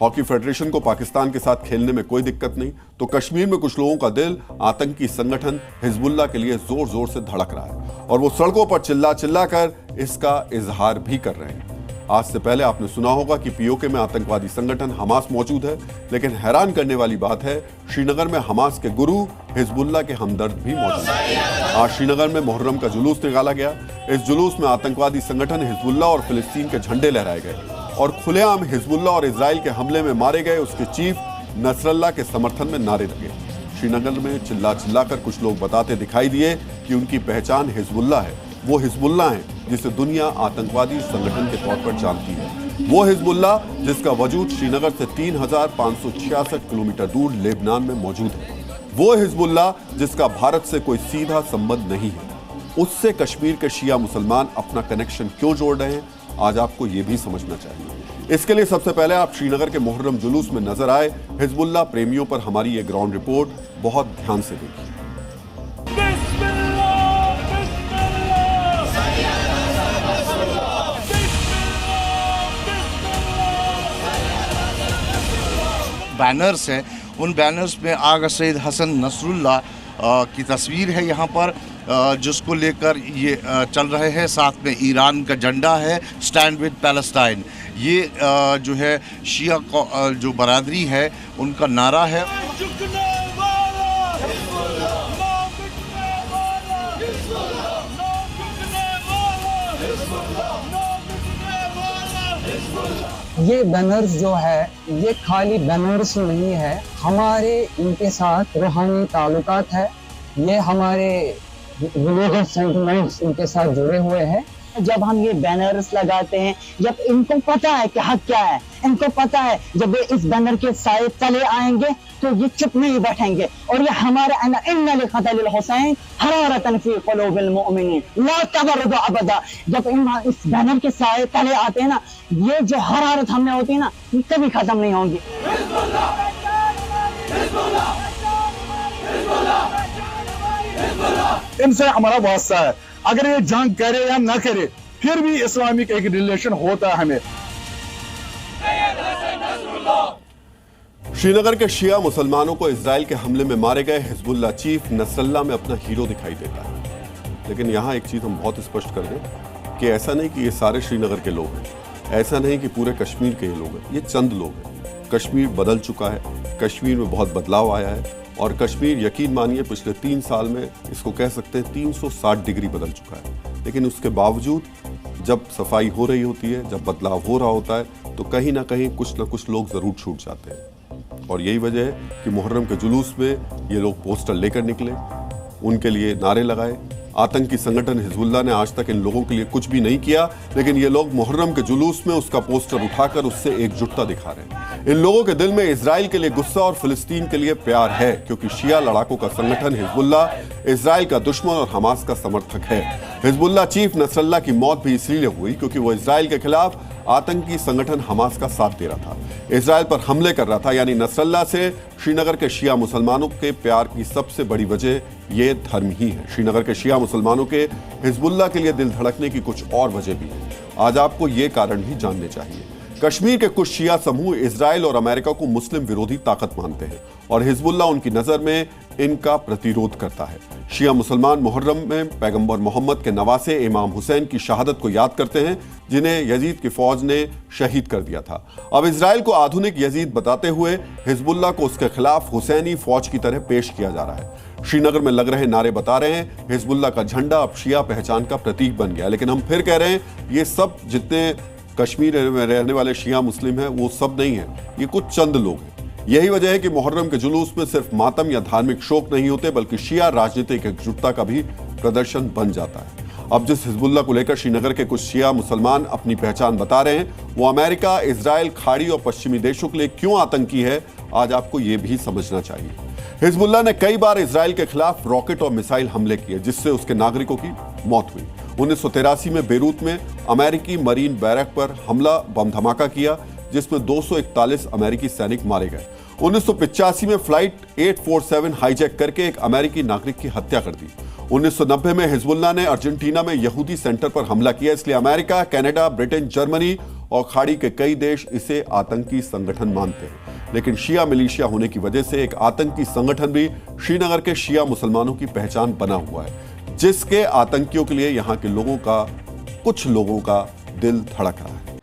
Hockey federation को पाकिस्तान के साथ खेलने में कोई दिक्कत नहीं, तो कश्मीर में कुछ लोगों का दिल आतंकी संगठन हिजबुल्लाह के लिए जोर जोर से धड़क रहा है और वो सड़कों पर चिल्ला चिल्ला कर इसका इजहार भी कर रहे हैं। आज से पहले आपने सुना होगा कि पीओके में आतंकवादी संगठन हमास मौजूद है, लेकिन हैरान करने वाली बात है श्रीनगर में हमास के गुरु हिजबुल्लाह के हमदर्द भी मौजूद हैं। आज श्रीनगर में मुहर्रम का जुलूस निकाला गया। इस जुलूस में आतंकवादी संगठन हिजबुल्लाह और फिलिस्तीन के झंडे लहराए गए और खुलेआम हिजबुल्लाह और इजराइल के हमले में मारे गए उसके चीफ नसरल्लाह के समर्थन में नारे लगे। श्रीनगर में चिल्ला चिल्ला कर कुछ लोग बताते दिखाई दिए कि उनकी पहचान हिजबुल्लाह है। वो हिजबुल्लाह है जिसे दुनिया आतंकवादी संगठन के तौर पर जानती है। वो हिजबुल्लाह जिसका वजूद श्रीनगर से 3566 किलोमीटर दूर लेबनान में मौजूद है। वो हिजबुल्लाह जिसका भारत से कोई सीधा संबंध नहीं है। उससे कश्मीर के शिया मुसलमान अपना कनेक्शन क्यों जोड़ रहे हैं, आज आपको यह भी समझना चाहिए। इसके लिए सबसे पहले आप श्रीनगर के मुहर्रम जुलूस में नजर आए हिजबुल्लाह प्रेमियों पर हमारी ये ग्राउंड रिपोर्ट बहुत ध्यान से देखिए। बैनर्स हैं, उन बैनर्स में आगा सैयद हसन नसरुल्लाह की तस्वीर है यहाँ पर, जिसको लेकर ये चल रहे हैं। साथ में ईरान का झंडा है, स्टैंड विद पैलेस्टाइन। ये जो है शिया जो बरादरी है उनका नारा है। ये बैनर्स जो है ये खाली बैनर्स नहीं है, हमारे इनके साथ रूहानी ताल्लुकात है। ये हमारे रिलीजियस सेंटिमेंट्स इनके साथ जुड़े हुए हैं। जब हम ये बैनर्स लगाते हैं, जब इनको पता है कि हक क्या है, इनको पता है जब ये इस बैनर के साए तले आएंगे तो ये चुप नहीं बैठेंगे। और ये हमारे इन्ना लिखतल हुसैन हरारतन फी क़ुलूबिल मुमिनीन ला तबरदु अबदा, जब इस बैनर के साए तले आते हैं ना, ये जो हरारत हमें होती है ना, ये कभी खत्म नहीं होगी। इनसे हमारा वास्ता है, अगर ये जंग करे या ना करे फिर भी इस्लामिक एक रिलेशन होता है हमें। श्रीनगर के शिया मुसलमानों को इजराइल के हमले में मारे गए हिजबुल्लाह चीफ नसरल्लाह में अपना हीरो दिखाई देता है। लेकिन यहां एक चीज हम बहुत स्पष्ट कर दें कि ऐसा नहीं कि ये सारे श्रीनगर के लोग हैं, ऐसा नहीं कि पूरे कश्मीर के ये लोग हैं, ये चंद लोग हैं। कश्मीर बदल चुका है, कश्मीर में बहुत बदलाव आया है और कश्मीर यकीन मानिए पिछले 3 साल में इसको कह सकते हैं 360 डिग्री बदल चुका है। लेकिन उसके बावजूद जब सफाई हो रही होती है, जब बदलाव हो रहा होता है, तो कहीं ना कहीं कुछ ना कुछ लोग जरूर छूट जाते हैं। और यही वजह है कि मुहर्रम के जुलूस में ये लोग पोस्टर लेकर निकले, उनके लिए नारे लगाए। आतंकी संगठन हिजबुल्लाह ने आज तक इन लोगों के लिए कुछ भी नहीं किया, लेकिन ये लोग मुहर्रम के जुलूस में उसका पोस्टर उठाकर उससे एकजुटता दिखा रहे हैं। इन लोगों के दिल में इजराइल के लिए गुस्सा और फिलिस्तीन के लिए प्यार है, क्योंकि शिया लड़ाकों का संगठन हिजबुल्लाह इजराइल का दुश्मन और हमास का समर्थक है। हिजबुल्लाह चीफ नसरल्लाह की मौत भी इसलिए हुई क्योंकि वो इजराइल के खिलाफ आतंकी संगठन हमास का साथ दे रहा था, इजराइल पर हमले कर रहा था। यानी नसरल्लाह से श्रीनगर के शिया मुसलमानों के प्यार की सबसे बड़ी वजह ये धर्म ही है। श्रीनगर के शिया मुसलमानों के हिजबुल्लाह के लिए दिल धड़कने की कुछ और वजह भी है, आज आपको ये कारण भी जानने चाहिए। कश्मीर के कुछ शिया समूह इजराइल और अमेरिका को मुस्लिम विरोधी ताकत मानते हैं और हिजबुल्लाह उनकी नजर में इनका प्रतिरोध करता है। शिया मुसलमान मुहर्रम में पैगंबर मोहम्मद के नवासे इमाम हुसैन की शहादत को याद करते हैं, जिन्हें यजीद की फौज ने शहीद कर दिया था। अब इजराइल को आधुनिक यजीद बताते हुए हिजबुल्लाह को उसके खिलाफ हुसैनी फौज की तरह पेश किया जा रहा है। श्रीनगर में लग रहे नारे बता रहे हैं हिजबुल्लाह का झंडा अब शिया पहचान का प्रतीक बन गया। लेकिन हम फिर कह रहे हैं ये सब जितने कश्मीर में रहने वाले शिया मुस्लिम हैं वो सब नहीं है, ये कुछ चंद लोग हैं। यही वजह है कि मुहर्रम के जुलूस में सिर्फ मातम या धार्मिक शोक नहीं होते, बल्कि शिया राजनीतिक एकजुटता का भी प्रदर्शन बन जाता है। अब जिस हिजबुल्लाह को लेकर श्रीनगर के कुछ शिया मुसलमान अपनी पहचान बता रहे हैं, वो अमेरिका, इजराइल, खाड़ी और पश्चिमी देशों के लिए क्यों आतंकी है, आज आपको ये भी समझना चाहिए। हिजबुल्लाह ने कई बार इजराइल के खिलाफ रॉकेट और मिसाइल हमले किए, जिससे उसके नागरिकों की मौत हुई। 1983 में बेरूत में अमेरिकी मरीन बैरक पर हमला बम धमाका किया, जिसमें 241 अमेरिकी सैनिक मारे गए। 1985 में फ्लाइट 847 हाईजैक करके एक अमेरिकी नागरिक की हत्या कर दी। 1990 में हिजबुल्लाह ने अर्जेंटीना में यहूदी सेंटर पर हमला किया, इसलिए अमेरिका, कनाडा, ब्रिटेन, जर्मनी और खाड़ी के कई देश इसे आतंकी संगठन मानते हैं। लेकिन शिया मिलिशिया होने की वजह से एक आतंकी संगठन भी श्रीनगर के शिया मुसलमानों की पहचान बना हुआ है, जिसके आतंकियों के लिए यहां के लोगों का, कुछ लोगों का दिल धड़क रहा है।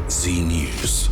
Z News.